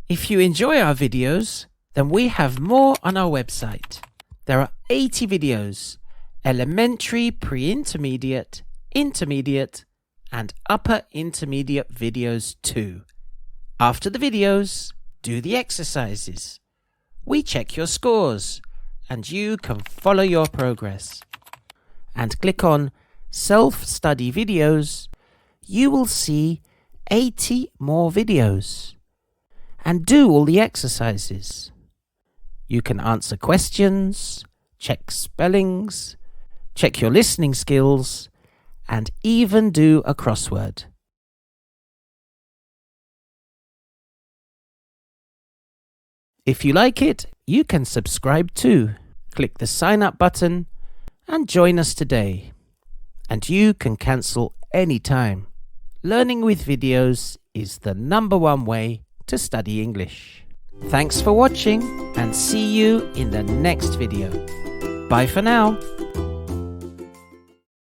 If you enjoy our videos, then we have more on our website. There are 80 videos, elementary, pre-intermediate, intermediate, and upper intermediate videos too. After the videos, do the exercises. We check your scores, and you can follow your progress. And click on Self-Study Videos. You will see 80 more videos. And do all the exercises. You can answer questions, check spellings, check your listening skills, and even do a crossword. If you like it, you can subscribe too. Click the sign up button and join us today. And you can cancel anytime. Learning with videos is the #1 way to study English. Thanks for watching and see you in the next video. Bye for now.